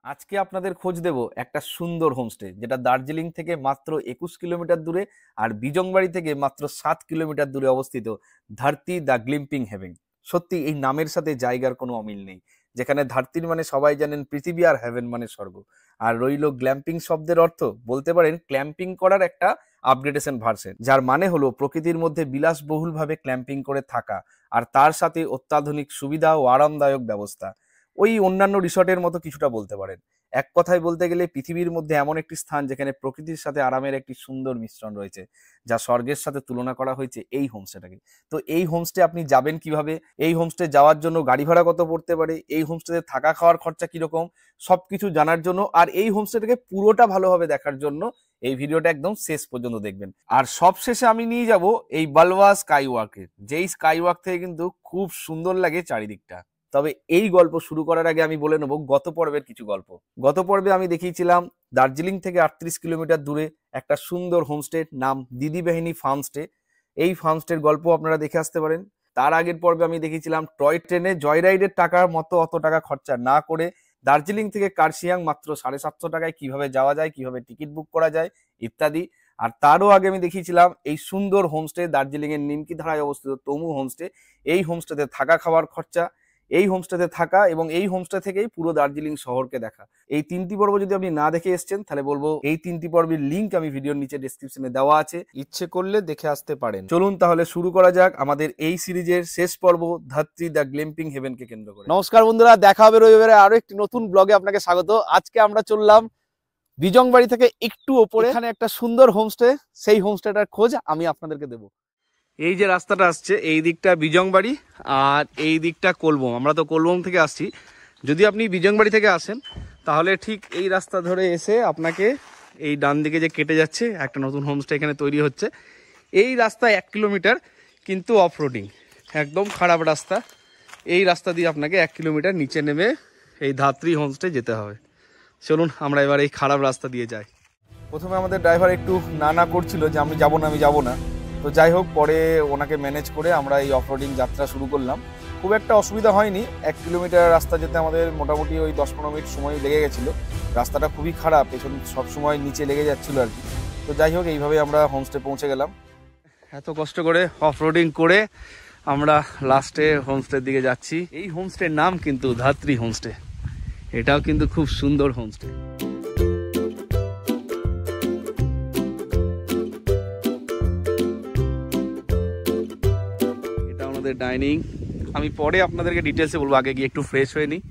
আজকে আপনাদের খোঁজ দেব একটা সুন্দর হোমস্টে যেটা দার্জিলিং থেকে মাত্র 21 কিলোমিটার দূরে আর বিজংবাড়ি থেকে মাত্র 7 কিলোমিটার দূরে অবস্থিত ধরতি দ্য গ্লিম্পিং হেভেন। সত্যি এই নামের সাথে জায়গার কোনো অমিল নেই। যেখানে ধরতির মানে সবাই জানেন পৃথিবী আর হেভেন মানে স্বর্গ। আর রইল গ্ল্যাম্পিং শব্দের অর্থ বলতে পারেন ক্ল্যাম্পিং করার একটা আপগ্রেডেশন ভার্সন, যার মানে হলো প্রকৃতির মধ্যে বিলাসবহুলভাবে ক্ল্যাম্পিং করে থাকা আর তার সাথে অত্যাধুনিক সুবিধা ও আরামদায়ক ব্যবস্থা। ওই অন্যান্য রিসর্টের মতো কিছুটা বলতে পারেন। এক কথায় বলতে গেলে পৃথিবীর মধ্যে এমন একটি স্থান যেখানে প্রকৃতির সাথে আরামের একটি সুন্দর মিশ্রণ রয়েছে, যা স্বর্গের সাথে তুলনা করা হয়েছে এই হোমস্টেটাকে। তো এই হোমস্টে আপনি যাবেন কিভাবে, এই হোমস্টে যাওয়ার জন্য গাড়ি ভাড়া কত পড়তে পারে, এই হোমস্টেতে থাকা খাওয়ার খরচা কিরকম, সবকিছু জানার জন্য আর এই হোমস্টেটাকে পুরোটা ভালোভাবে দেখার জন্য এই ভিডিওটা একদম শেষ পর্যন্ত দেখবেন। আর সব শেষে আমি নিয়ে যাব এই বালওয়া স্কাই ওয়াকে, যেই স্কাই ওয়াক থেকে কিন্তু খুব সুন্দর লাগে চারিদিকটা। তবে এই গল্প শুরু করার আগে আমি বলে নেব গত পর্বের কিছু গল্প। গত পর্বে আমি দেখিয়েছিলাম দার্জিলিং থেকে 38 কিলোমিটার দূরে একটা সুন্দর হোমস্টে, নাম দিদি বেহিনী ফার্মস্টে। এই ফার্মস্টের গল্প আপনারা দেখে আসতে পারেন। তার আগের পর্বে আমি দেখিয়েছিলাম টয় ট্রেনে জয় রাইডের টাকার মতো অত টাকা খরচা না করে দার্জিলিং থেকে কার্শিয়াং মাত্র 750 টাকায় কিভাবে যাওয়া যায়, কিভাবে টিকিট বুক করা যায় ইত্যাদি। আর তারও আগে আমি দেখিয়েছিলাম এই সুন্দর হোমস্টে দার্জিলিং এর নিমকি ধারায় অবস্থিত তমু হোমস্টে। এই হোমস্টেতে থাকা খাওয়ার খরচা, এই হোমস্টেতে থাকা এবং এই হোমস্টে থেকেই পুরো দার্জিলিং শহরকে দেখা। এই তিনটি পর্ব যদি আপনি না দেখে এসেছেন তাহলে বলবো এই তিনটি পর্বের লিঙ্ক আমি ভিডিওর নিচে ডেসক্রিপশনে দেওয়া আছে, ইচ্ছে করলে দেখে আসতে পারেন। চলুন তাহলে শুরু করা যাক আমাদের এই সিরিজের শেষ পর্ব ধরতি দ্য গ্লিম্পিং হেভেনকে কেন্দ্র করে। নমস্কার বন্ধুরা, দেখা হবে রবিবারে আরো একটি নতুন ব্লগে, আপনাকে স্বাগত। আজকে আমরা চললাম বিজংবাড়ি থেকে একটু ওপরে, এখানে একটা সুন্দর হোমস্টে, সেই হোমস্টেটার খোঁজ আমি আপনাদেরকে দেবো। এই যে রাস্তাটা আসছে এই দিকটা বিজংবাড়ি আর এই দিকটা কোলবম। আমরা তো কোলবম থেকে আসছি। যদি আপনি বিজংবাড়ি থেকে আসেন তাহলে ঠিক এই রাস্তা ধরে এসে আপনাকে এই ডান দিকে যে কেটে যাচ্ছে একটা নতুন হোমস্টে এখানে তৈরি হচ্ছে। এই রাস্তা 1 কিলোমিটার, কিন্তু অফ রোডিং, একদম খারাপ রাস্তা। এই রাস্তা দিয়ে আপনাকে 1 কিলোমিটার নিচে নেমে এই ধাত্রী হোমস্টে যেতে হবে। চলুন আমরা এবার এই খারাপ রাস্তা দিয়ে যাই। প্রথমে আমাদের ড্রাইভার একটু না করছিল যে আমি যাব না, তো যাই হোক পরে ওনাকে ম্যানেজ করে আমরা এই অফরোডিং যাত্রা শুরু করলাম। খুব একটা অসুবিধা হয়নি, 1 কিলোমিটার রাস্তা যেতে আমাদের মোটামুটি ওই 10-15 মিনিট সময় লেগে গেছিলো। রাস্তাটা খুবই খারাপ, পেছন সবসময় নিচে লেগে যাচ্ছিলো আর কি। তো যাই হোক এইভাবে আমরা হোমস্টে পৌঁছে গেলাম। এত কষ্ট করে অফরোডিং করে আমরা লাস্টে হোমস্টের দিকে যাচ্ছি। এই হোমস্টের নাম কিন্তু ধাত্রী হোমস্টে। এটাও কিন্তু খুব সুন্দর হোমস্টে। ডাইনিং আমি পরে আপনাদেরকে ডিটেলসে বলবো, আগে গিয়ে একটু ফ্রেশ হয়ে নিই।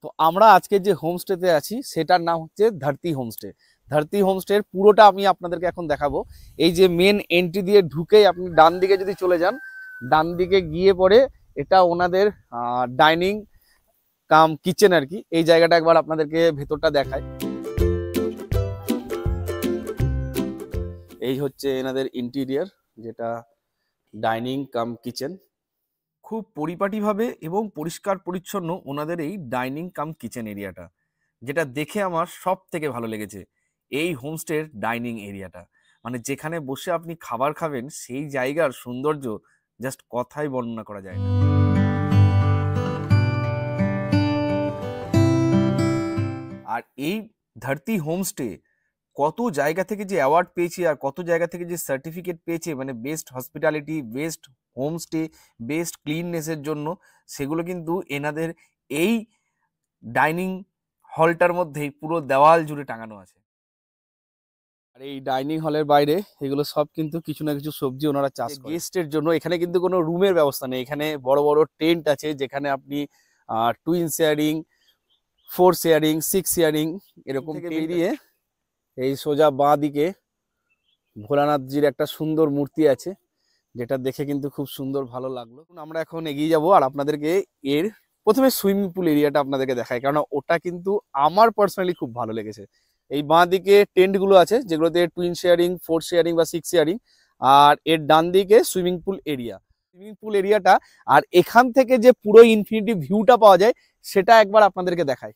তো আমরা আজকে যে হোমস্টেতে আছি সেটার নাম হচ্ছে ধরতি হোমস্টে। ধরতি হোমস্টের পুরোটা আমি আপনাদেরকে এখন দেখাবো। এই যে মেন এন্ট্রি দিয়ে ঢুকেই আপনি ডান দিকে যদি চলে যান, ডান দিকে গিয়ে পরে এটা ওনাদের ডাইনিং কাম কিচেন আর কি। এই জায়গাটা একবার আপনাদেরকে ভেতরটা দেখায়। এই হচ্ছে এনাদের ইন্টেরিয়ার, যেটা ডাইনিং কাম কিচেন। খুব পরিপাটিভাবে এবং পরিষ্কার পরিচ্ছন্ন ওনাদের এই ডাইনিং কাম কিচেন এরিয়াটা, যেটা দেখে আমার সব থেকে ভালো লেগেছে এই হোমস্টের ডাইনিং এরিয়াটা। মানে যেখানে বসে আপনি খাবার খাবেন সেই জায়গার সৌন্দর্য জাস্ট কথাই বর্ণনা করা যায় না। আর এই ধরতি হোমস্টে কত জায়গা থেকে যে অ্যাওয়ার্ড পেয়েছে আর কত জায়গা থেকে যে সার্টিফিকেট পেয়েছে, মানে best hospitality, best homestay, best ক্লিননেসের জন্য, সেগুলো কিন্তু এনাদের এই ডাইনিং হলটার মধ্যেই পুরো দেওয়াল জুড়ে টাঙানো আছে। আর এই ডাইনিং হলের বাইরে এগুলো সব কিন্তু কিছু না কিছু সবজি ওনারা চাষ করে গেস্টের জন্য। এখানে কিন্তু কোনো রুমের ব্যবস্থা নেই, এখানে বড় বড় টেন্ট আছে যেখানে আপনি টুইন শেয়ারিং, 4 শেয়ারিং, 6 শেয়ারিং এরকম বেরিয়ে এই সোজা বাঁ দিকে ভোলানাথজির একটা সুন্দর মূর্তি আছে, যেটা দেখে কিন্তু খুব সুন্দর ভালো লাগলো। আমরা এখন এগিয়ে যাব আর আপনাদেরকে এর প্রথমে সুইমিং পুল এরিয়াটা আপনাদেরকে দেখাই, কারণ ওটা কিন্তু আমার পার্সোনালি খুব ভালো লেগেছে। এই বাঁ দিকে টেন্টগুলো আছে যেগুলোতে টুইন শেয়ারিং, 4 শেয়ারিং বা 6 শেয়ারিং, আর এর ডান দিকে swimming pool area. Swimming pool এরিয়াটা আর এখান থেকে যে পুরো ইনফিনিটি ভিউটা পাওয়া যায় সেটা একবার আপনাদেরকে দেখাই।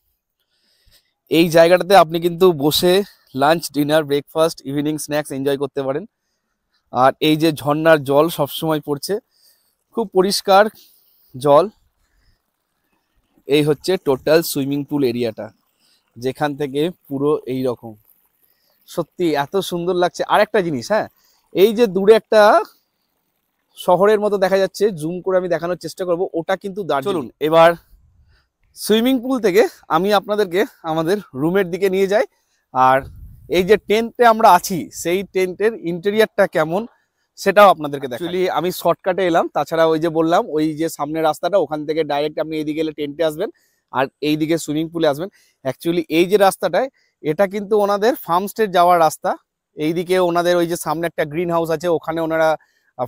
এই জায়গাটাতে আপনি কিন্তু বসে lunch, dinner, breakfast, evening snacks enjoy করতে পারেন। আর এই যে ঝর্ণার জল সবসময় পড়ছে, খুব পরিষ্কার জল। এই হচ্ছে টোটাল সুইমিং পুল এরিয়াটা। যেখান থেকে পুরো এই রকম, সত্যি এত সুন্দর লাগছে। আর একটা জিনিস, হ্যাঁ, এই যে দূরে একটা শহরের মতো দেখা যাচ্ছে, জুম করে আমি দেখানোর চেষ্টা করব, ওটা কিন্তু দার্জিলিং। চলুন এবার সুইমিং পুল থেকে আমি আপনাদেরকে আমাদের রুমের দিকে নিয়ে যাই, আর এই যে টেন্টে আমরা আছি সেই টেন্টের ইন্টেরিয়ারটা কেমন সেটাও আপনাদেরকে দেখাই। অ্যাকচুয়ালি আমি শর্টকাটে এলাম, তাছাড়া ওই যে বললাম ওই যে সামনের রাস্তাটা, ওখান থেকে ডাইরেক্ট আপনি এইদিকে এলে টেন্টে আসবেন আর এইদিকে সুইমিং পুলে আসবেন। অ্যাকচুয়ালি এই যে রাস্তাটায়, এটা কিন্তু ওনাদের ফার্মস্টে যাওয়ার রাস্তা। এইদিকে ওনাদের ওই যে সামনে একটা গ্রিন হাউস আছে, ওখানে ওনারা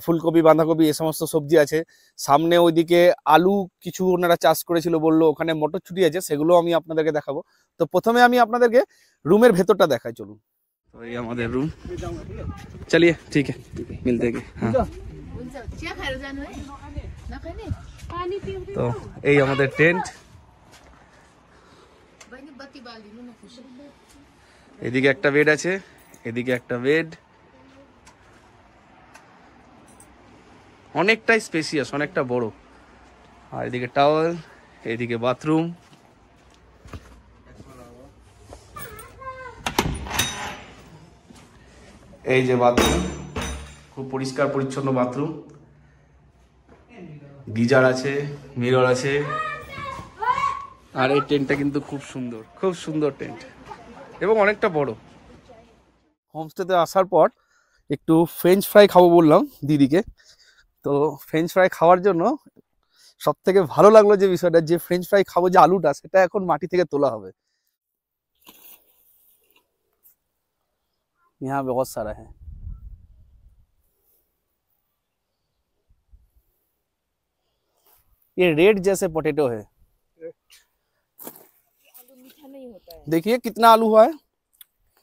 ফুলকপি, বাঁধাকপি এ সমস্ত সবজি আছে। সামনে ওইদিকে আলু কিছু ওনারা চাষ করেছিল বললো, ওখানে মটরশুঁটি আছে, সেগুলো আমি আপনাদেরকে দেখাবো। তো প্রথমে আমি আপনাদেরকে রুমের ভেতরটা দেখাই, চলুন। তো এই আমাদের রুম, চলিয়ে ঠিক আছে, মিলতে গে। হ্যাঁ, তো এই আমাদের টেন্ট, এদিকে একটা বেড আছে, এদিকে একটা বেড, অনেকটাই স্পেসিয়াস, অনেকটা বড়। আর এদিকে টাওয়েল, এদিকে বাথরুম, এই যে বাথরুম, খুব পরিষ্কার পরিচ্ছন্ন বাথরুম, গিজার আছে, মিরর আছে। আর এই টেন্টটা কিন্তু খুব সুন্দর, খুব সুন্দর টেন্ট এবং অনেকটা বড়। হোমস্টেতে আসার পর একটু ফ্রেঞ্চ ফ্রাই খাবো বললাম দিদিকে। তো ফ্রেঞ্চ ফ্রাই খাওয়ার জন্য সব থেকে ভালো লাগলো যে বিষয়টা, যে ফ্রেঞ্চ ফ্রাই খাবো যে আলুটা, সেটা এখন মাটি থেকে তোলা হবে। यहाँ बहुत सारा है। ये रेड जैसे पोटैटो है, आलू मीठा नहीं होता है। देखिए कितना आलू हुआ है।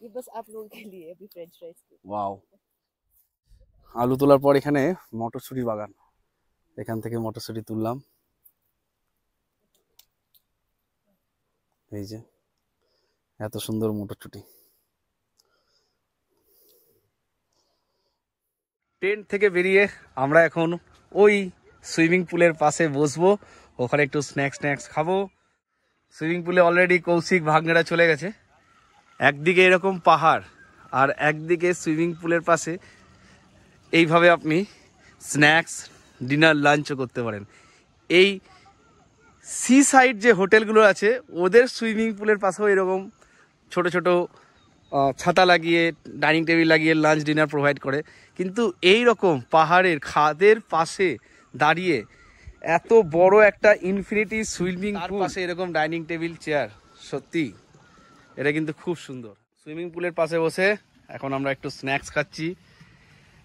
ये बस आप लोगों के लिए अभी फ्रेंच फ्राइज के। वाओ, আলু তোলার পর এখানে মটরশুঁটির বাগান, এখান থেকে মটরশুঁটি তুললাম। এই যে এত সুন্দর মটরশুঁটি। টেন্ট থেকে বেরিয়ে আমরা এখন ওই সুইমিং পুলের পাশে বসবো, ওখানে একটু স্ন্যাক্স খাবো। সুইমিং পুলে অলরেডি কৌশিক ভাগ্নেরা চলে গেছে। একদিকে এরকম পাহাড় আর একদিকে সুইমিং পুলের পাশে এইভাবে আপনি স্ন্যাক্স, ডিনার, লাঞ্চও করতে পারেন। এই সি সাইড যে হোটেলগুলো আছে, ওদের সুইমিং পুলের পাশেও এরকম ছোট ছোট ছাতা লাগিয়ে, ডাইনিং টেবিল লাগিয়ে লাঞ্চ ডিনার প্রোভাইড করে। কিন্তু এই রকম পাহাড়ের খাদের পাশে দাঁড়িয়ে এত বড় একটা ইনফিনিটি সুইমিং পুল, পাশে এরকম ডাইনিং টেবিল, চেয়ার, সত্যি এটা কিন্তু খুব সুন্দর। সুইমিং পুলের পাশে বসে এখন আমরা একটু স্ন্যাক্স খাচ্ছি।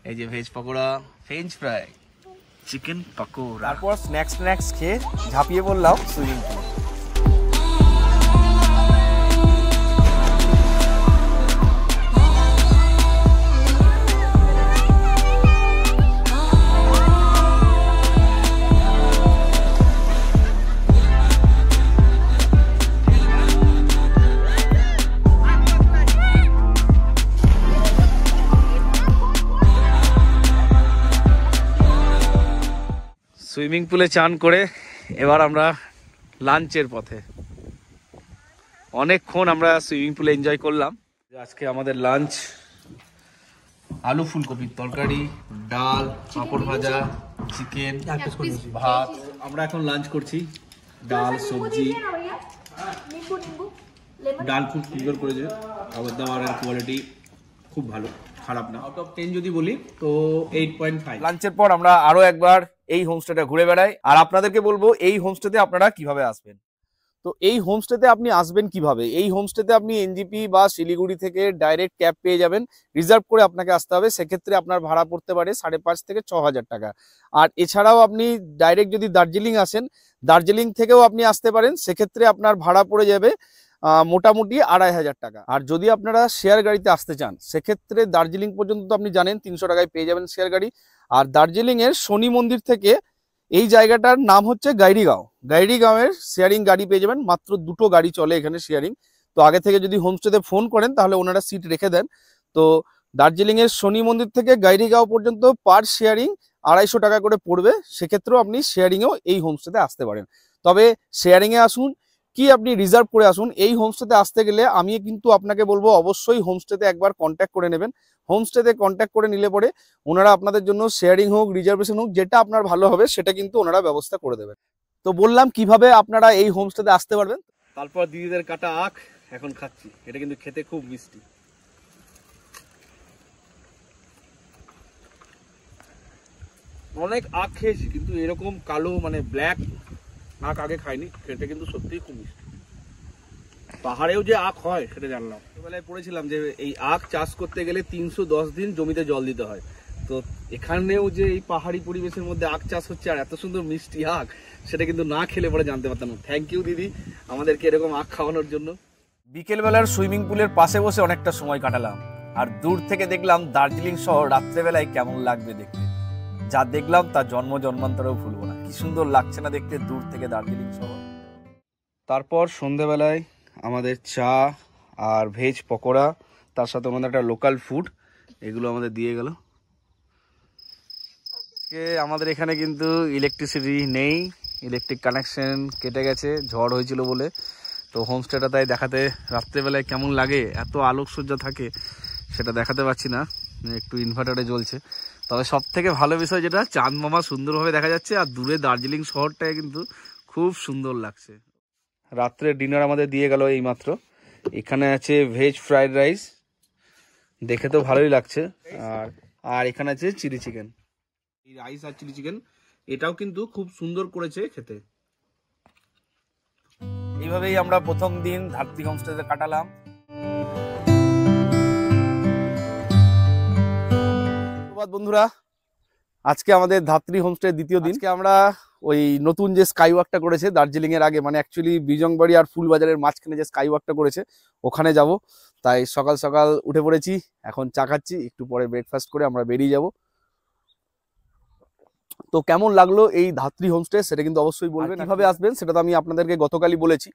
এই যে veg pakora, French fry, chicken pakora. তারপর স্ন্যাক্স খেয়ে ঝাঁপিয়ে পড়লাম সুইমিং পুলে। সুইমিং পুলে চান করে এবার আমরা লাঞ্চের পথে। অনেকক্ষণ আমরা সুইমিং পুলে এনজয় করলাম। আজকে আমাদের লাঞ্চ আলু ফুলকপির তরকারি, ডাল, পাঁপড় ভাজা, চিকেন, ভাত। আমরা এখন লাঞ্চ করছি, ডাল, সবজি। ডাল খুব সুন্দর করেছে, খাবার দাবারের কোয়ালিটি খুব ভালো, খারাপ না। আউট অফ 10 যদি বলি তো 8.5। লাঞ্চের পর আমরা আরো একবার এই হোমস্টেটা ঘুরে বেড়াই, আর আপনাদেরকে বলবো এই হোমস্টেতে আপনারা কিভাবে আসবেন। তো এই হোমস্টেতে আপনি আসবেন কিভাবে, এই হোমস্টেতে আপনি এনজিপি বা শিলিগুড়ি থেকে ডাইরেক্ট ক্যাব পেয়ে যাবেন। রিজার্ভ করে আপনাকে আসতে হবে, সেক্ষেত্রে আপনার ভাড়া পড়তে পারে 5,500 থেকে 6,000 টাকা। আর এছাড়াও আপনি ডাইরেক্ট যদি দার্জিলিং আসেন, দার্জিলিং থেকেও আপনি আসতে পারেন, সেক্ষেত্রে আপনার ভাড়া পড়ে যাবে মোটামুটি 2,500 টাকা। আর যদি আপনারা শেয়ার গাড়িতে আসতে চান, সেক্ষেত্রে দার্জিলিং পর্যন্ত তো আপনি জানেন 300 টাকায় পেয়ে যাবেন শেয়ার গাড়ি। আর দার্জিলিংয়ের শনি মন্দির থেকে এই জায়গাটার নাম হচ্ছে গাইরিগাঁও, গাইরিগাঁওয়ের শেয়ারিং গাড়ি পেয়ে যাবেন। মাত্র 2টো গাড়ি চলে এখানে শেয়ারিং। তো আগে থেকে যদি হোমস্টেতে ফোন করেন তাহলে ওনারা সিট রেখে দেন। তো দার্জিলিংয়ের শনি মন্দির থেকে গাইরিগাঁও পর্যন্ত পার শেয়ারিং 250 টাকা করে পড়বে। সেক্ষেত্রেও আপনি শেয়ারিংয়েও এই হোমস্টেতে আসতে পারেন। তবে শেয়ারিংয়ে আসুন কি আপনি রিজার্ভ করে আসুন। এই হোমস্টেতে আসতে গেলে আমি কিন্তু আপনাকে বলবো অবশ্যই হোমস্টেতে একবার কন্ট্যাক্ট করে নেবেন। হোমস্টেতে কন্ট্যাক্ট করে নিলে পরে ওনারা আপনাদের জন্য শেয়ারিং হোক রিজার্ভেশন হোক যেটা আপনার ভালো হবে সেটা কিন্তু ওনারা ব্যবস্থা করে দেবেন। তো বললাম কিভাবে আপনারা এই হোমস্টেতে আসতে পারবেন। তারপর দিদিদের কাটা আখ এখন খাচ্ছি, এটা কিন্তু খেতে খুব মিষ্টি। অনেক আখ খেয়েছি কিন্তু এরকম কালো মানে ব্ল্যাক আখ আগে খাইনি, খেতে কিন্তু সত্যিই খুব মিষ্টি। পাহাড়েও যে আখ হয় সেটা জানলাম। ছোটবেলায় পড়েছিলাম যে এই আখ চাষ করতে গেলে 310 দিন জমিতে জল দিতে হয়। তো এখানেও যে এই পাহাড়ি পরিবেশের মধ্যে আখ চাষ হচ্ছে আর এত সুন্দর মিষ্টি আখ, সেটা কিন্তু না খেলে পরে জানতে পারতাম না। থ্যাংক ইউ দিদি আমাদেরকে এরকম আখ খাওয়ানোর জন্য। বিকেলবেলার সুইমিং পুলের পাশে বসে অনেকটা সময় কাটালাম আর দূর থেকে দেখলাম দার্জিলিং শহর রাত্রেবেলায় কেমন লাগবে দেখতে। যা দেখলাম তা জন্ম জন্মান্তরেও ভুলবো না। কি সুন্দর লাগছে না দেখতে দূর থেকে দার্জিলিং শহর। তারপর সন্ধ্যেবেলায় আমাদের চা আর ভেজ পকোড়া, তার সাথে আমাদের একটা লোকাল ফুড, এগুলো আমাদের দিয়ে গেল। আমাদের এখানে কিন্তু ইলেকট্রিসিটি নেই, ইলেকট্রিক কানেকশন কেটে গেছে ঝড় হয়েছিল বলে। তো হোমস্টেটা তাই দেখাতে রাত্রেবেলায় কেমন লাগে, এত আলোকসজ্জা থাকে সেটা দেখাতে পারছি না, একটু ইনভার্টারে জ্বলছে। তবে সব থেকে ভালো বিষয় যেটা, চাঁদ মামা সুন্দরভাবে দেখা যাচ্ছে আর দূরে দার্জিলিং শহরটায় কিন্তু খুব সুন্দর লাগছে। রাত্রে ডিনার আমাদের দিয়ে গেল এইমাত্র। এখানে আছে ভেজ ফ্রাইড রাইস, দেখে তো ভালোই লাগছে, আর এখানে আছে চিলি চিকেন। এই রাইস আর চিলি চিকেন এটাও কিন্তু খুব সুন্দর করেছে খেতে। এইভাবেই আমরা প্রথম দিন ধাত্রী হোমস্টেতে কাটালাম। বন্ধুরা, আজকে আমাদের ধাত্রী হোমস্টে দ্বিতীয় দিন। আজকে আমরা ওই নতুন যে স্কাই ওয়াকটা করেছে দার্জিলিং এর আগে, মানে অ্যাকচুয়ালি বিজংবাড়ি আর ফুলবাজারের মাঝখানে যে স্কাই ওয়াকটা করেছে ওখানে যাব। তাই সকাল সকাল উঠে পড়েছি, এখন চা খাচ্ছি, একটু পরে ব্রেকফাস্ট করে আমরা বেরিয়ে যাব। তো কেমন লাগলো এই ধাত্রী হোমস্টে সেটা কিন্তু অবশ্যই বলবেন। কিভাবে আসবেন সেটা তো আমি আপনাদেরকে গতকালই বলেছি।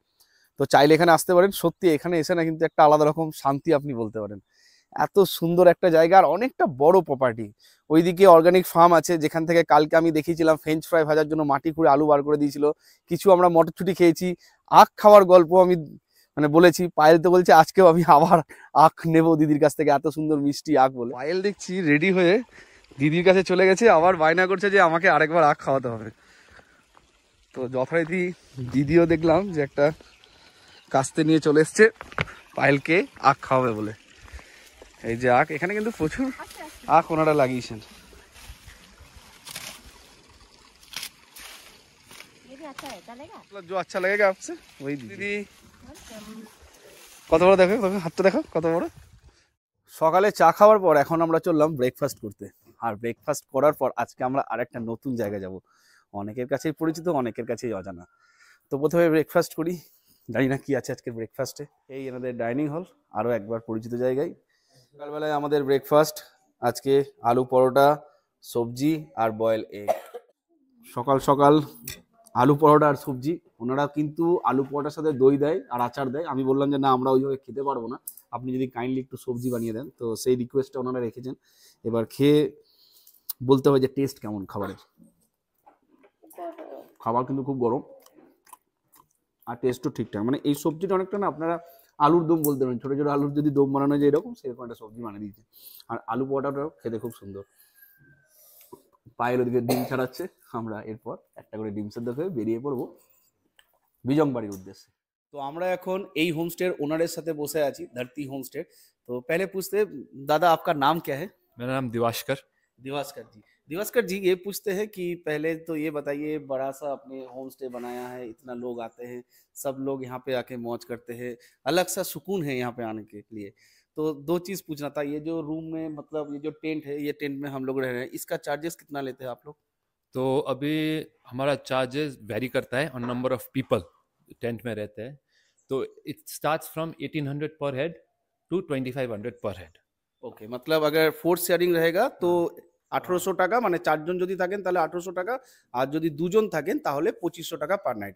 তো চাইলে এখানে আসতে পারেন। সত্যি এখানে এসে না কিন্তু একটা আলাদা রকম শান্তি আপনি বলতে পারেন। এত সুন্দর একটা জায়গা আর অনেকটা বড় প্রপার্টি। ওইদিকে অর্গানিক ফার্ম আছে যেখান থেকে কালকে আমি দেখিয়েছিলাম ফ্রেঞ্চ ফ্রাই ভাজার জন্য মাটি খুঁড়ে আলু বার করে দিয়েছিল। কিছু আমরা মটরছুটি খেয়েছি। আখ খাওয়ার গল্প আমি মানে বলেছি, পায়েল তো বলছে আজকেও আমি আবার আখ নেবো দিদির কাছ থেকে, এত সুন্দর মিষ্টি আখ বলে। পায়েল দেখছি রেডি হয়ে দিদির কাছে চলে গেছে, আবার বায়না করছে যে আমাকে আরেকবার আখ খাওয়াতে হবে। তো যথারীতি দিদিও দেখলাম যে একটা কাস্তে নিয়ে চলে এসছে পায়েলকে আখ খাওয়াবে বলে। এই যে আখ, এখানে কিন্তু প্রচুর আখ ওনারা লাগিয়েছেন। আচ্ছা লাগেগা আপসে ওই দিদি। কত বড় দেখো, হাতটা দেখো কত বড়। সকালে চা খাওয়ার পর এখন আমরা চললাম ব্রেকফাস্ট করতে। আর ব্রেকফাস্ট করার পর আজকে আমরা আরেকটা নতুন জায়গায় যাব, অনেকের কাছেই পরিচিত অনেকের কাছেই অজানা। তো প্রথমে ব্রেকফাস্ট করি, জানি না কি আছে আজকের ব্রেকফাস্টে। এই আমাদের ডাইনিং হল, আরও একবার পরিচিত জায়গায়। সকালবেলায় আমাদের ব্রেকফাস্ট আজকে আলু পরোটা, সবজি আর বয়েল এগ। সকাল সকাল আলু পরোটা আর সবজি। ওনারা কিন্তু আলু পরোটার সাথে দই দেয় আর আচার দেয়। আমি বললাম যে না আমরা ওইভাবে খেতে পারবো না, আপনি যদি কাইন্ডলি একটু সবজি বানিয়ে দেন। তো সেই রিকোয়েস্টটা ওনারা রেখেছেন। এবার খেয়ে বলতে হবে যে টেস্ট কেমন খাবারের। খাবার কিন্তু খুব গরম আর টেস্টও ঠিকঠাক। মানে এই সবজিটা অনেকটা না আপনারা আলুর দম বলতে পারেন, ছোটো ছোটো আলুর যদি দম বানানো যায় এরকম, সেরকম একটা সবজি বানিয়ে দিয়েছে। আর আলু পরোটাটাও খেতে খুব সুন্দর। পায়ের ওদিকে ডিম ছাড়াচ্ছে, আমরা এরপর একটা করে ডিম সেদ্ধ খেয়ে বেরিয়ে পড়বো বিজংবাড়ির উদ্দেশ্যে। তো আমরা এখন এই হোমস্টের ওনারের সাথে বসে আছি, धरती होमस्टे। तो पहले पूछते दादा आपका नाम क्या है? मेरा नाम दिवाशकर। दिवास्कर जी, दिवास्कर जी ये पूछते हैं कि पहले तो ये बताइए, बड़ा सा आपने होम स्टे बनाया है, इतना लोग आते हैं, सब लोग यहाँ पे आके मौज करते हैं, अलग सा सुकून है यहाँ पे आने के लिए। तो दो चीज़ पूछना था, ये जो रूम में मतलब ये जो टेंट है, ये टेंट में हम लोग रह रहे हैं, इसका चार्जेस कितना लेते हैं आप लोग? तो अभी हमारा चार्जेस वेरी करता है on number of people tent में रहते हैं। तो इट स्टार्ट्स फ्रॉम 1800 पर हेड टू 2500 पर हेड। ওকে, मतलब अगर फोर्थ शेयरिंग रहेगा तो 1800 টাকা, মানে চারজন যদি থাকেন তাহলে 1800 টাকা, আর যদি দুজন থাকেন তাহলে 2500 টাকা পার নাইট।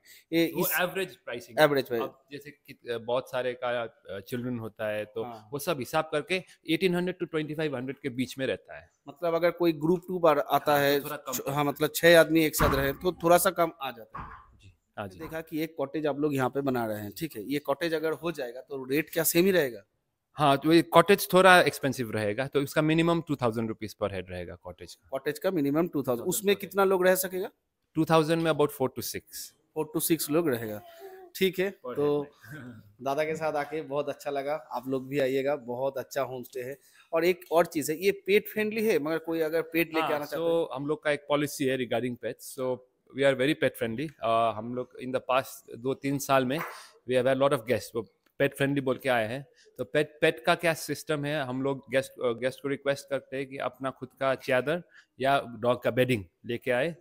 वो एवरेज प्राइसिंग एवरेज प्राइस। अब जैसे कि बहुत सारे का चिल्ड्रन होता है तो वो सब हिसाब करके 1800 टू 2500 के बीच में रहता है। मतलब अगर कोई ग्रुप टू पर आता है, तो थोड़ा कम हाँ मतलब 6 आदमी एक साथ रहे तो थोड़ा सा कम आ जाता है। जी। हाँ जी। देखा कि एक कॉटेज आप लोग यहाँ पे बना रहे हैं, ठीक है, ये कॉटेज अगर हो जाएगा तो रेट क्या सेम ही रहेगा? हाँ, तो ये कॉटेज थोड़ा एक्सपेंसिव रहेगा, तो इसका मिनिमम 2000 रुपीज पर हेड रहेगा कॉटेज का। कॉटेज का मिनिमम 2000, उसमें कितना लोग रह सकेगा? 2000 में अबाउट 4 to 6 4 to 6 लोग रहेगा, ठीक है। पर तो head में। दादा के साथ आके बहुत अच्छा लगा, आप लोग भी आइएगा, बहुत अच्छा होम स्टे है। और एक और चीज है, ये पेट फ्रेंडली है, मगर कोई अगर पेट लेके आना चाहता है सो हम लोग का एक पॉलिसी है regarding pets, so we are very pet friendly. हम लोग इन द पास्ट 2-3 साल में we have had lot of guest, वो पेट फ्रेंडली बोल के आए हैं। तो पेट का क्या सिस्टम है, हम लोग गेस्ट को रिक्वेस्ट करते हैं कि अपना खुद का चादर या डॉग का बेडिंग लेके आए,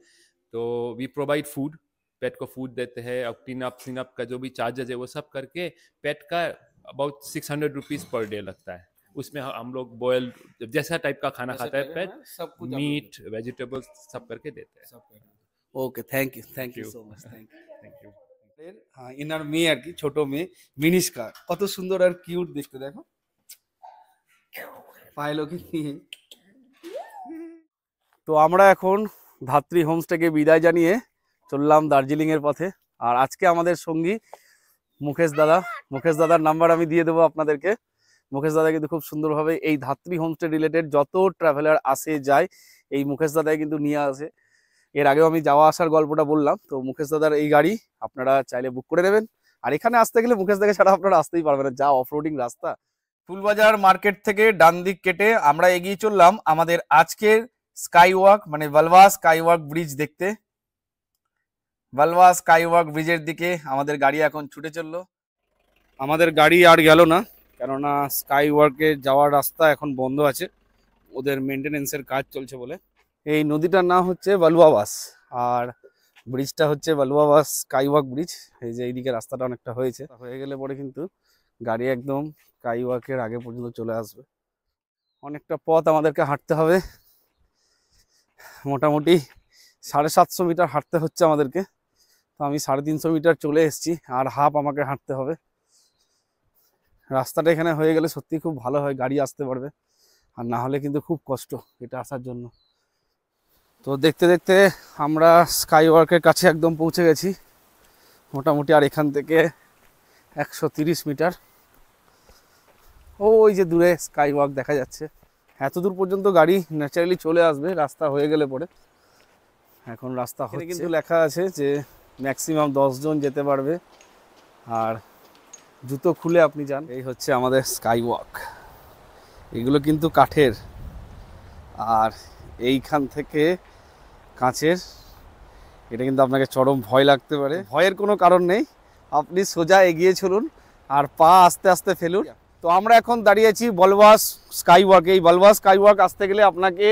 तो वी प्रोवाइड फूड, पेट को फूड देते हैं, अब क्लीन अप का जो भी चार्जेस है वो सब करके पेट का अबाउट 600 रुपीज पर डे लगता है। उसमें हम लोग बॉयल जैसा टाइप का खाना खाता है पेट, सब कुछ मीट वेजिटेबल्स सब करके देते हैं। Okay, thank you Thank you. So much, thank you. Thank you. হ্যাঁ, এনার মেয়ে আর কি, ছোট মেয়ে মিনিষ্কা, কত সুন্দর আর কিউট দেখতে, দেখো পায়েলকে নিয়ে। তো আমরা এখন ধাত্রী হোমস্টেকে বিদায় জানিয়ে চললাম দার্জিলিং এর পথে। আর আজকে আমাদের সঙ্গী মুকেশ দাদা, মুকেশ দাদার নাম্বার আমি দিয়ে দেবো আপনাদেরকে। মুকেশ দাদা কিন্তু খুব সুন্দরভাবে এই ধাত্রী হোমস্টে রিলেটেড যত ট্রাভেলার আসে যায় এই মুকেশ দাদাই কিন্তু নিয়ে আসে। এর আগেও আমি যাওয়া আসার গল্পটা বললাম, তো মুকেশ দাদার এই গাড়ি আপনারা চাইলে বুক করে নেবেন। আর এখানে আসতে গেলে মুকেশ দাকে ছাড়া আপনারা আসতেই পারবেন না, যা অফরোডিং রাস্তা। ফুলবাজার মার্কেট থেকে ডান দিক কেটে আমরা এগিয়ে চললাম আমাদের আজকের স্কাই ওয়াক মানে ভালভা স্কাই ওয়াক ব্রিজ দেখতে। ভালভা স্কাই ওয়াক ব্রিজের দিকে আমাদের গাড়ি এখন ছুটে চললো। আমাদের গাড়ি আর গেল না, কেননা স্কাই ওয়ার্কে যাওয়ার রাস্তা এখন বন্ধ আছে, ওদের মেনটেনেন্সের কাজ চলছে বলে। এই নদীটার নাম হচ্ছে বালুয়াবাস, আর ব্রিজটা হচ্ছে বালুয়াবাস স্কাই ওয়াক ব্রিজ। এই যে এইদিকে রাস্তাটা অনেকটা হয়েছে, হয়ে গেলে পরে কিন্তু গাড়ি একদম স্কাই ওয়াকের আগে পর্যন্ত চলে আসবে। অনেকটা পথ আমাদেরকে হাঁটতে হবে, মোটামুটি 750 মিটার হাঁটতে হচ্ছে আমাদেরকে। তো আমি 350 মিটার চলে এসেছি, আর হাফ আমাকে হাঁটতে হবে। রাস্তাটা এখানে হয়ে গেলে সত্যি খুব ভালো হয়, গাড়ি আসতে পারবে, আর না হলে কিন্তু খুব কষ্ট এটা আসার জন্য। তো দেখতে দেখতে আমরা স্কাই ওয়ার্কের কাছে একদম পৌঁছে গেছি মোটামুটি। আর এখান থেকে 130 মিটার, ওই যে দূরে স্কাই ওয়াক দেখা যাচ্ছে। এত দূর পর্যন্ত গাড়ি ন্যাচারালি চলে আসবে রাস্তা হয়ে গেলে পরে। এখন রাস্তা হচ্ছে, কিন্তু লেখা আছে যে ম্যাক্সিমাম 10 জন যেতে পারবে, আর জুতো খুলে আপনি যান। এই হচ্ছে আমাদের স্কাই ওয়াক, এগুলো কিন্তু কাঠের, আর এইখান থেকে কাঁচের। এটা কিন্তু আপনাকে চরম ভয় লাগতে পারে, ভয়ের কোনো কারণ নেই, আপনি সোজা এগিয়ে চলুন আর পা আস্তে আস্তে ফেলুন। তো আমরা এখন দাঁড়িয়ে আছি বলবাস স্কাই ওয়াকে। এই বলবাস স্কাই ওয়াক আসতে গেলে আপনাকে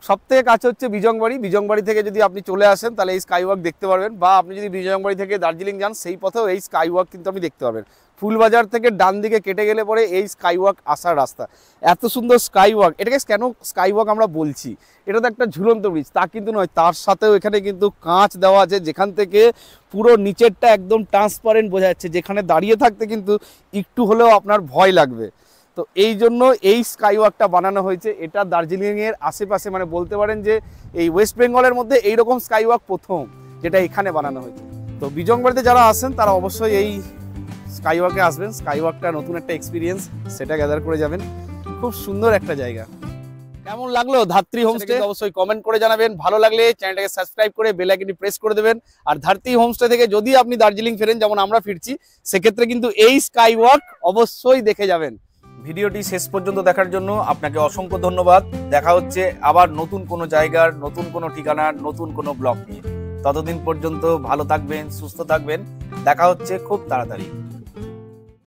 সবথেকে কাছে হচ্ছে বিজংবাড়ি। বিজংবাড়ি থেকে যদি আপনি চলে আসেন তাহলে এই স্কাই ওয়াক দেখতে পারবেন, বা আপনি যদি বিজংবাড়ি থেকে দার্জিলিং যান সেই পথেও এই স্কাই ওয়াক কিন্তু আপনি দেখতে পারবেন। ফুলবাজার থেকে ডান দিকে কেটে গেলে পরে এই স্কাই ওয়াক আসার রাস্তা। এত সুন্দর স্কাই ওয়াক, এটাকে কেন স্কাই ওয়াক আমরা বলছি, এটা তো একটা ঝুলন্ত ব্রিজ তা কিন্তু নয়, তার সাথেও এখানে কিন্তু কাঁচ দেওয়া আছে, যেখান থেকে পুরো নিচেরটা একদম ট্রান্সপারেন্ট বোঝা যাচ্ছে, যেখানে দাঁড়িয়ে থাকতে কিন্তু একটু হলেও আপনার ভয় লাগবে। তো এই জন্য এই স্কাই ওয়াকটা বানানো হয়েছে। এটা দার্জিলিংয়ের আশেপাশে, মানে বলতে পারেন যে এই ওয়েস্ট বেঙ্গলের মধ্যে এইরকম স্কাই ওয়াক প্রথম, যেটা এখানে বানানো হয়েছে। তো বিজংবাড়িতে যারা আসেন তারা অবশ্যই এই স্কাই ওয়াকে আসবেন। স্কাই ওয়াকটা নতুন একটা এক্সপিরিয়েন্স, সেটা গ্যাদার করে যাবেন। খুব সুন্দর একটা জায়গা। কেমন লাগলো ধাত্রী হোমস্টে অবশ্যই কমেন্ট করে জানাবেন। ভালো লাগলে চ্যানেলটাকে সাবস্ক্রাইব করে বেল আইকনটি প্রেস করে দেবেন। আর ধাত্রী হোমস্টে থেকে যদি আপনি দার্জিলিং ফেরেন, যেমন আমরা ফিরছি, সেক্ষেত্রে কিন্তু এই স্কাই ওয়াক অবশ্যই দেখে যাবেন। ভিডিওটি শেষ পর্যন্ত দেখার জন্য আপনাকে অসংখ্য ধন্যবাদ। দেখা হচ্ছে আবার নতুন কোনো জায়গার, নতুন কোনো ঠিকানার, নতুন কোনো ব্লগ নিয়ে। ততদিন পর্যন্ত ভালো থাকবেন, সুস্থ থাকবেন। দেখা হচ্ছে খুব তাড়াতাড়ি।